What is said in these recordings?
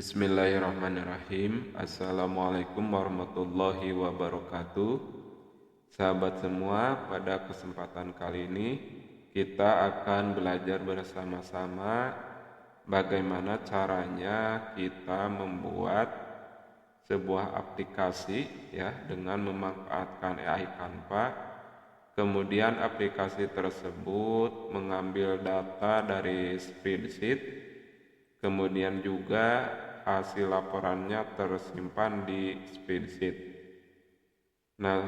Bismillahirrahmanirrahim. Assalamualaikum warahmatullahi wabarakatuh. Sahabat semua, pada kesempatan kali ini kita akan belajar bersama-sama bagaimana caranya kita membuat sebuah aplikasi ya dengan memanfaatkan AI Canva. Kemudian aplikasi tersebut mengambil data dari spreadsheet, kemudian juga hasil laporannya tersimpan di spreadsheet. Nah,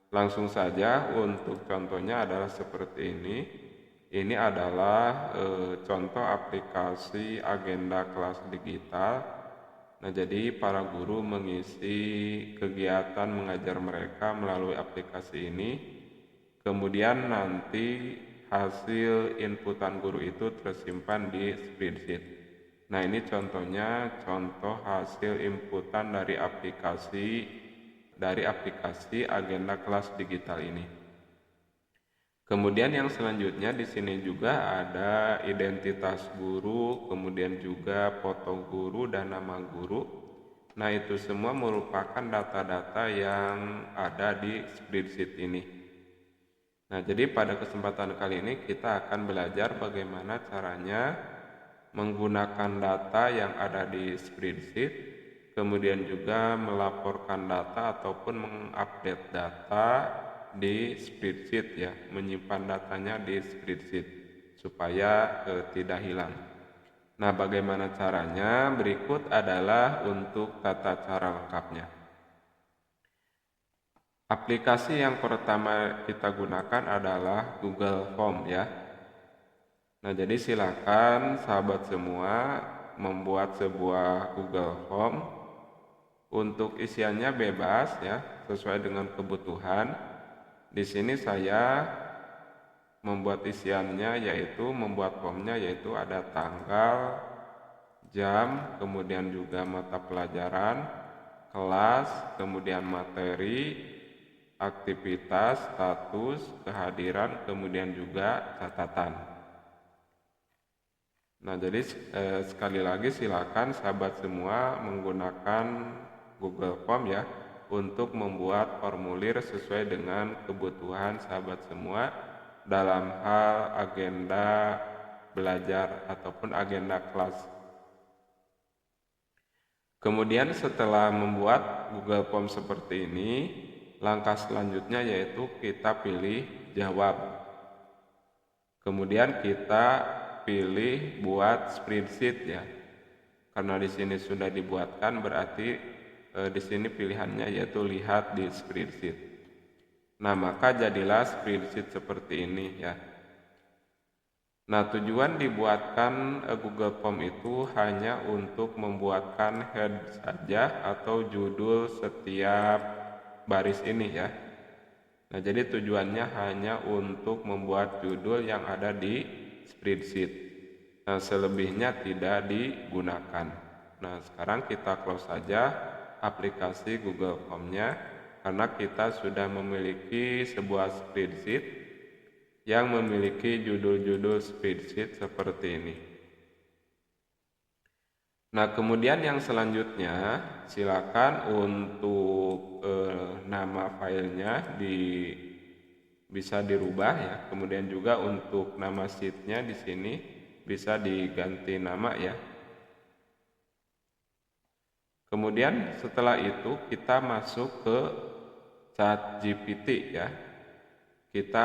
langsung saja untuk contohnya adalah seperti ini. Ini adalah contoh aplikasi agenda kelas digital. Nah, jadi para guru mengisi kegiatan mengajar mereka melalui aplikasi ini. Kemudian nanti hasil inputan guru itu tersimpan di spreadsheet. Nah, ini contohnya contoh hasil inputan dari aplikasi agenda kelas digital ini. Kemudian yang selanjutnya di sini juga ada identitas guru, kemudian juga foto guru dan nama guru. Nah, itu semua merupakan data-data yang ada di spreadsheet ini. Nah, jadi pada kesempatan kali ini kita akan belajar bagaimana caranya menggunakan data yang ada di spreadsheet, kemudian juga melaporkan data ataupun mengupdate data di spreadsheet ya, menyimpan datanya di spreadsheet supaya tidak hilang. Nah, bagaimana caranya? Berikut adalah untuk tata cara lengkapnya. Aplikasi yang pertama kita gunakan adalah Google Form ya. Nah, jadi silakan sahabat semua membuat sebuah Google Form. Untuk isiannya bebas ya, sesuai dengan kebutuhan. Di sini saya membuat isiannya membuat formnya yaitu ada tanggal, jam, kemudian juga mata pelajaran, kelas, kemudian materi, aktivitas, status, kehadiran, kemudian juga catatan. Nah, jadi sekali lagi silakan sahabat semua menggunakan Google Form ya untuk membuat formulir sesuai dengan kebutuhan sahabat semua dalam hal agenda belajar ataupun agenda kelas. Kemudian setelah membuat Google Form seperti ini, langkah selanjutnya yaitu kita pilih jawab. Kemudian kita pilih buat spreadsheet ya. Karena di sini sudah dibuatkan berarti di sini pilihannya yaitu lihat di spreadsheet. Nah, maka jadilah spreadsheet seperti ini ya. Nah, tujuan dibuatkan Google Form itu hanya untuk membuatkan head saja atau judul setiap baris ini ya. Nah, jadi tujuannya hanya untuk membuat judul yang ada di spreadsheet. Nah, selebihnya tidak digunakan. Nah, sekarang kita close saja aplikasi Google Form-nya karena kita sudah memiliki sebuah spreadsheet yang memiliki judul-judul spreadsheet seperti ini. Nah, kemudian yang selanjutnya silakan untuk nama filenya bisa dirubah ya. Kemudian juga untuk nama sheet-nya di sini bisa diganti nama ya. Kemudian setelah itu kita masuk ke ChatGPT ya. Kita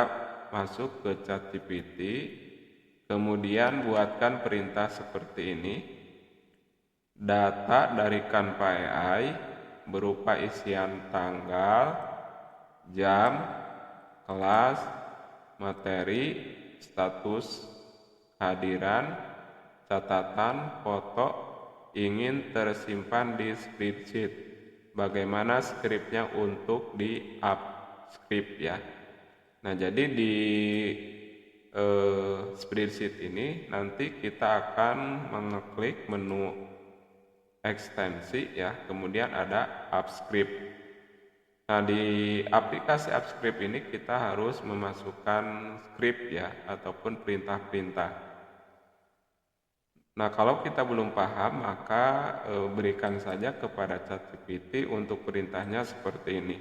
masuk ke ChatGPT, kemudian buatkan perintah seperti ini. Data dari Canva AI berupa isian tanggal, jam, kelas, materi, status, kehadiran, catatan, foto ingin tersimpan di spreadsheet. Bagaimana skripnya untuk di upscript ya. Nah, jadi di spreadsheet ini nanti kita akan mengeklik menu ekstensi ya, kemudian ada upscript. Nah, di aplikasi upscript ini kita harus memasukkan script ya ataupun perintah-perintah. Nah, kalau kita belum paham, maka berikan saja kepada ChatGPT untuk perintahnya seperti ini.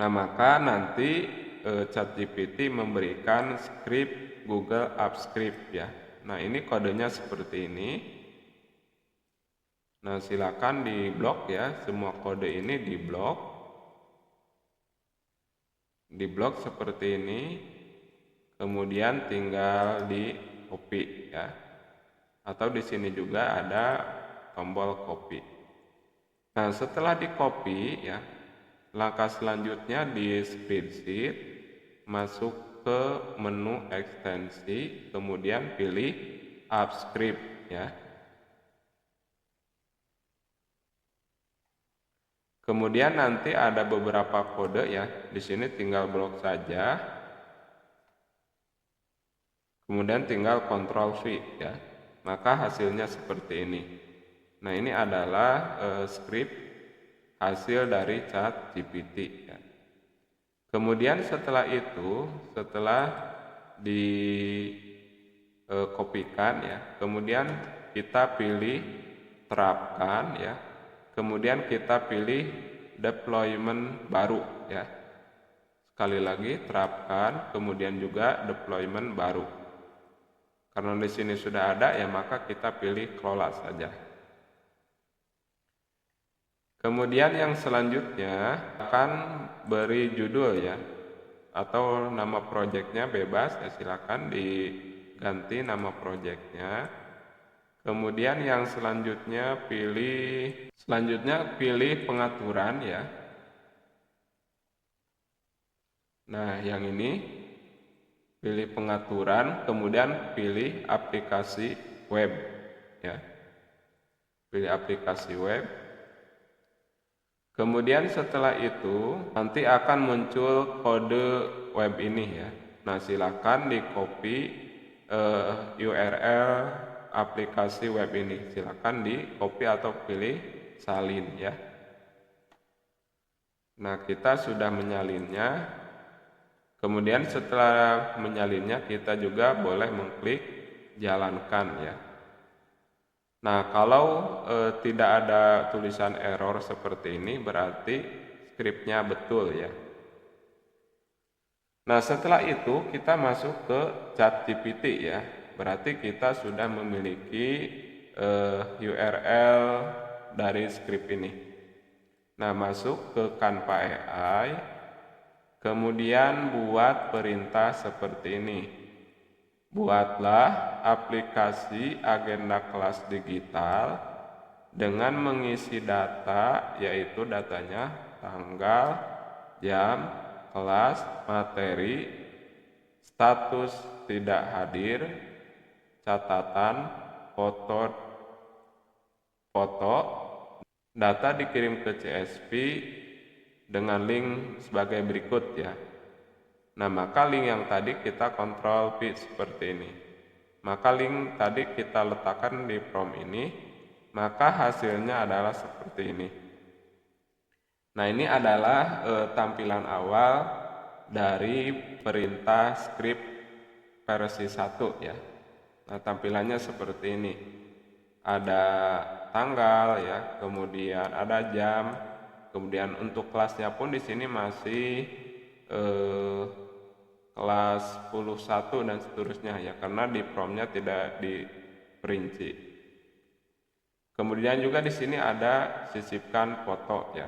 Nah, maka nanti ChatGPT memberikan script Google Apps Script ya. Nah, ini kodenya seperti ini. Nah, silakan diblok ya, semua kode ini diblok. Diblok seperti ini. Kemudian tinggal di copy ya. Atau di sini juga ada tombol copy. Nah, setelah di copy ya, langkah selanjutnya di spreadsheet, masuk ke menu ekstensi, kemudian pilih Apps Script ya. Kemudian nanti ada beberapa kode ya, di sini tinggal blok saja. Kemudian tinggal Ctrl V ya. Maka hasilnya seperti ini. Nah, ini adalah script hasil dari ChatGPT ya. Kemudian setelah itu, setelah dikopikan ya, kemudian kita pilih terapkan ya. Kemudian kita pilih deployment baru ya. Sekali lagi terapkan, kemudian juga deployment baru. Karena di sini sudah ada ya, maka kita pilih kelola saja. Kemudian yang selanjutnya akan beri judul ya, atau nama projectnya bebas ya, silakan diganti nama projectnya. Kemudian yang selanjutnya pilih pengaturan ya. Nah, yang ini pilih pengaturan, kemudian pilih aplikasi web ya. Pilih aplikasi web. Kemudian setelah itu nanti akan muncul kode web ini ya. Nah, silakan di copy URL aplikasi web ini. Silakan di copy atau pilih salin ya. Nah, kita sudah menyalinnya. Kemudian setelah menyalinnya, kita juga boleh mengklik jalankan ya. Nah, kalau tidak ada tulisan error seperti ini, berarti scriptnya betul ya. Nah, setelah itu kita masuk ke ChatGPT ya. Berarti kita sudah memiliki URL dari script ini. Nah, masuk ke Canva AI. Kemudian buat perintah seperti ini. Buatlah aplikasi agenda kelas digital dengan mengisi data, yaitu datanya tanggal, jam, kelas, materi, status tidak hadir, catatan, foto, data dikirim ke CSV dengan link sebagai berikut ya. Nah, maka link yang tadi kita Ctrl V seperti ini. Maka link tadi kita letakkan di prompt ini, maka hasilnya adalah seperti ini. Nah, ini adalah tampilan awal dari perintah script versi 1 ya. Nah, tampilannya seperti ini. Ada tanggal ya, kemudian ada jam. Kemudian untuk kelasnya pun di sini masih kelas 11 dan seterusnya ya, karena di promptnya tidak diperinci. Kemudian juga di sini ada sisipkan foto ya.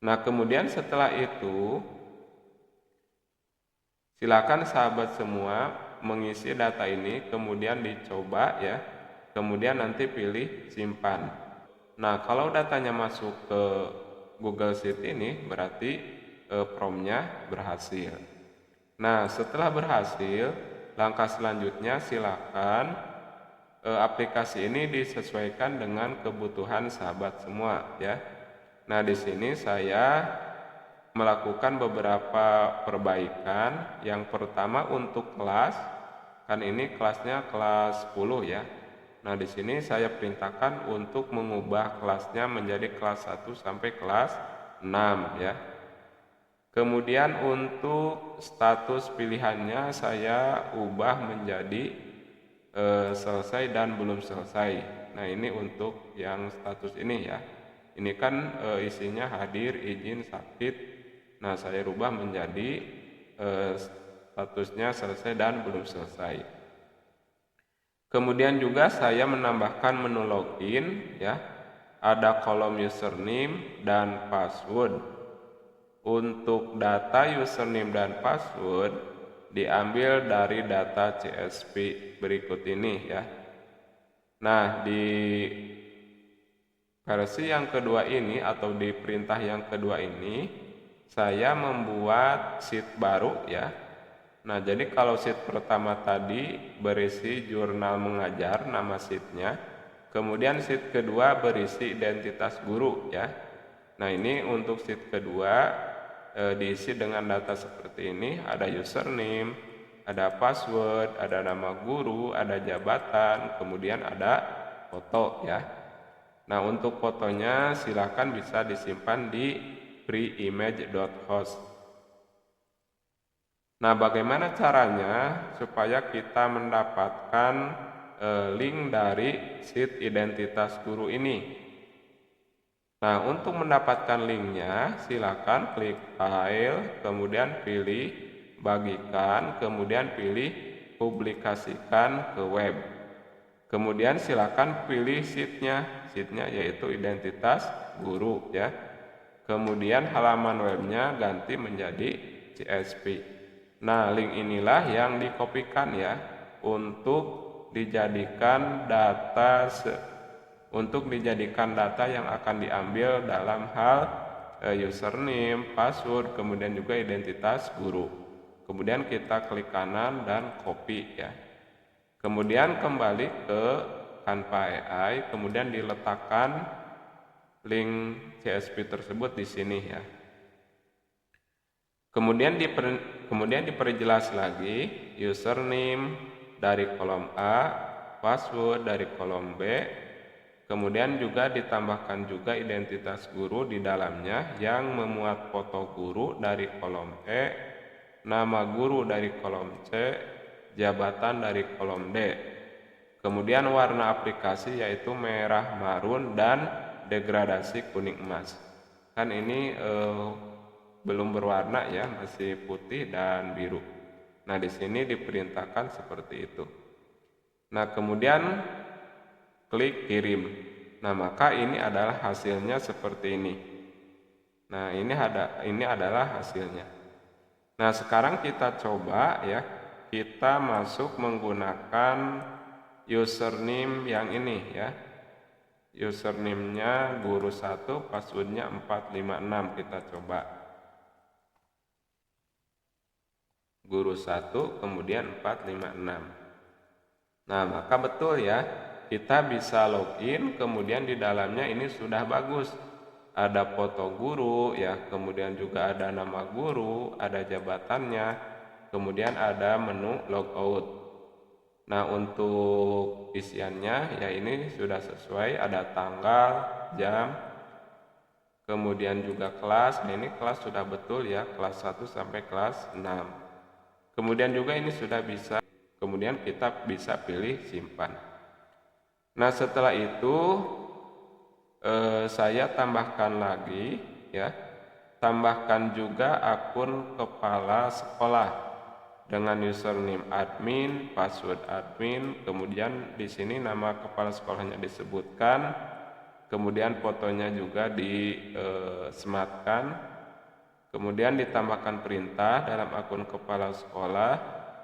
Nah, kemudian setelah itu silakan sahabat semua mengisi data ini, kemudian dicoba ya. Kemudian nanti pilih simpan. Nah, kalau datanya masuk ke Google Sheet ini, berarti promptnya berhasil. Nah, setelah berhasil, langkah selanjutnya silakan aplikasi ini disesuaikan dengan kebutuhan sahabat semua ya. Nah, di sini saya melakukan beberapa perbaikan. Yang pertama untuk kelas, kan ini kelasnya kelas 10 ya. Nah, di sini saya perintahkan untuk mengubah kelasnya menjadi kelas 1 sampai kelas 6 ya. Kemudian untuk status pilihannya saya ubah menjadi selesai dan belum selesai. Nah, ini untuk yang status ini ya. Ini kan isinya hadir, izin, sakit. Nah, saya rubah menjadi statusnya selesai dan belum selesai. Kemudian juga saya menambahkan menu login ya. Ada kolom username dan password. Untuk data username dan password diambil dari data CSP berikut ini ya. Nah, di versi yang kedua ini atau di perintah yang kedua ini saya membuat sheet baru ya. Nah, jadi kalau sheet pertama tadi berisi jurnal mengajar, nama sheetnya. Kemudian sheet kedua berisi identitas guru ya. Nah, ini untuk sheet kedua diisi dengan data seperti ini. Ada username, ada password, ada nama guru, ada jabatan, kemudian ada foto ya. Nah, untuk fotonya silakan bisa disimpan di preimage.host. Nah, bagaimana caranya supaya kita mendapatkan link dari sheet identitas guru ini? Nah, untuk mendapatkan linknya, silakan klik file, kemudian pilih bagikan, kemudian pilih publikasikan ke web. Kemudian silakan pilih sheetnya yaitu identitas guru ya. Kemudian halaman webnya ganti menjadi CSP. Nah, link inilah yang dikopikan ya untuk dijadikan data yang akan diambil dalam hal username, password, kemudian juga identitas guru. Kemudian kita klik kanan dan copy ya. Kemudian kembali ke Canva AI, kemudian diletakkan link CSP tersebut di sini ya. Kemudian diperjelas lagi username dari kolom A, password dari kolom B. Kemudian juga ditambahkan juga identitas guru di dalamnya yang memuat foto guru dari kolom E, nama guru dari kolom C, jabatan dari kolom D. Kemudian warna aplikasi yaitu merah marun dan degradasi kuning emas. Kan ini belum berwarna ya, masih putih dan biru. Nah, di sini diperintahkan seperti itu. Nah, kemudian klik kirim. Nah, maka ini adalah hasilnya seperti ini. Nah, ini adalah hasilnya. Nah, sekarang kita coba ya, kita masuk menggunakan username yang ini ya. Username-nya guru 1, password-nya 456, kita coba. Guru 1 kemudian 456. Nah, maka betul ya, kita bisa login, kemudian di dalamnya ini sudah bagus. Ada foto guru ya, kemudian juga ada nama guru, ada jabatannya, kemudian ada menu logout. Nah, untuk isiannya ya ini sudah sesuai, ada tanggal, jam, kemudian juga kelas. Nah, ini kelas sudah betul ya, kelas 1 sampai kelas 6. Kemudian juga ini sudah bisa, kemudian kita bisa pilih simpan. Nah, setelah itu saya tambahkan lagi ya, tambahkan juga akun kepala sekolah dengan username admin, password admin, kemudian di sini nama kepala sekolahnya disebutkan, kemudian fotonya juga disematkan, kemudian ditambahkan perintah dalam akun kepala sekolah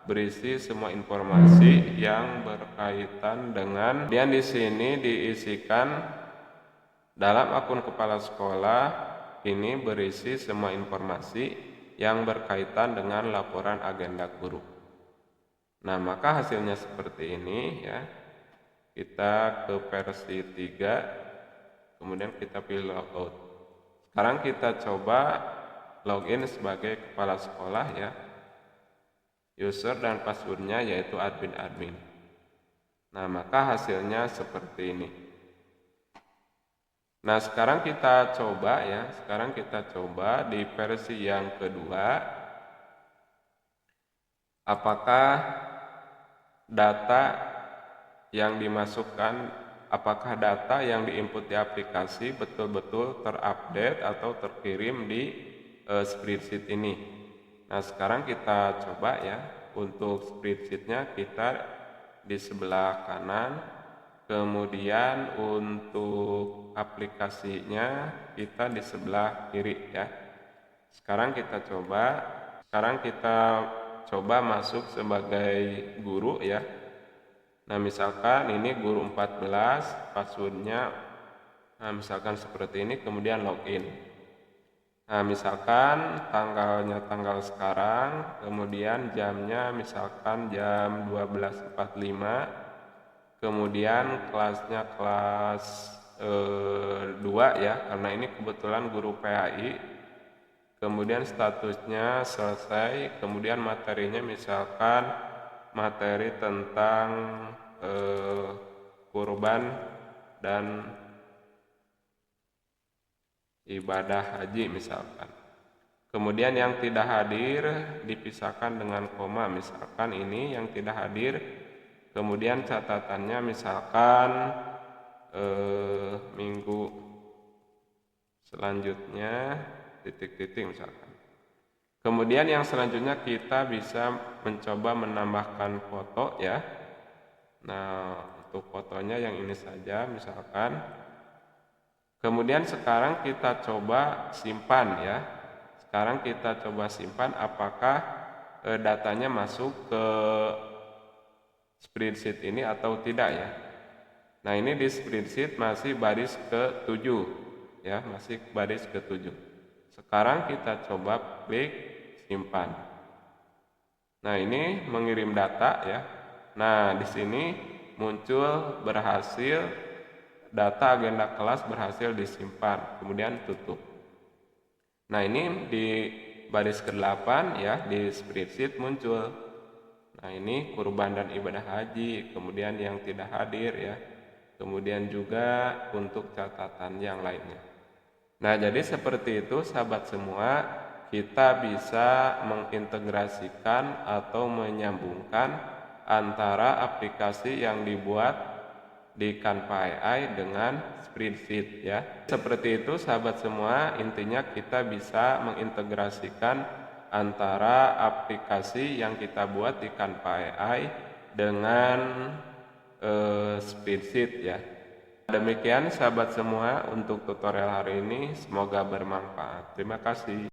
berisi semua informasi yang berkaitan dengan. Kemudian di sini diisikan dalam akun kepala sekolah ini berisi semua informasi yang berkaitan dengan laporan agenda guru. Nah, maka hasilnya seperti ini ya. Kita ke versi 3, kemudian kita pilih logout. Sekarang kita coba login sebagai kepala sekolah ya. User dan passwordnya yaitu admin. Nah, maka hasilnya seperti ini. Nah, sekarang kita coba ya. Sekarang kita coba di versi yang kedua. Apakah data yang dimasukkan, apakah data yang diinput di aplikasi betul-betul terupdate atau terkirim di spreadsheet ini. Nah, sekarang kita coba ya. Untuk spreadsheetnya kita di sebelah kanan, kemudian untuk aplikasinya kita di sebelah kiri ya. Sekarang kita coba masuk sebagai guru ya. Nah, misalkan ini guru 14, passwordnya misalkan seperti ini, kemudian login. Nah, misalkan tanggalnya tanggal sekarang, kemudian jamnya misalkan jam 12.45, kemudian kelasnya kelas 2 ya, karena ini kebetulan guru PAI. Kemudian statusnya selesai, kemudian materinya misalkan materi tentang kurban dan ibadah haji misalkan. Kemudian yang tidak hadir dipisahkan dengan koma, misalkan ini yang tidak hadir. Kemudian catatannya misalkan minggu selanjutnya titik-titik misalkan. Kemudian yang selanjutnya kita bisa mencoba menambahkan foto ya. Nah, untuk fotonya yang ini saja misalkan. Kemudian sekarang kita coba simpan ya. Sekarang kita coba simpan apakah datanya masuk ke spreadsheet ini atau tidak ya. Nah, ini di spreadsheet masih baris ke-7 ya, masih baris ke-7. Sekarang kita coba klik simpan. Nah, ini mengirim data ya. Nah, di sini muncul berhasil, data agenda kelas berhasil disimpan, kemudian tutup. Nah, ini di baris ke-8 ya, di spreadsheet muncul. Nah, ini kurban dan ibadah haji, kemudian yang tidak hadir ya. Kemudian juga untuk catatan yang lainnya. Nah, jadi seperti itu sahabat semua, kita bisa mengintegrasikan atau menyambungkan antara aplikasi yang dibuat di Canva AI dengan spreadsheet ya. Seperti itu sahabat semua, intinya kita bisa mengintegrasikan antara aplikasi yang kita buat di Canva AI dengan spreadsheet ya. Demikian sahabat semua untuk tutorial hari ini, semoga bermanfaat. Terima kasih.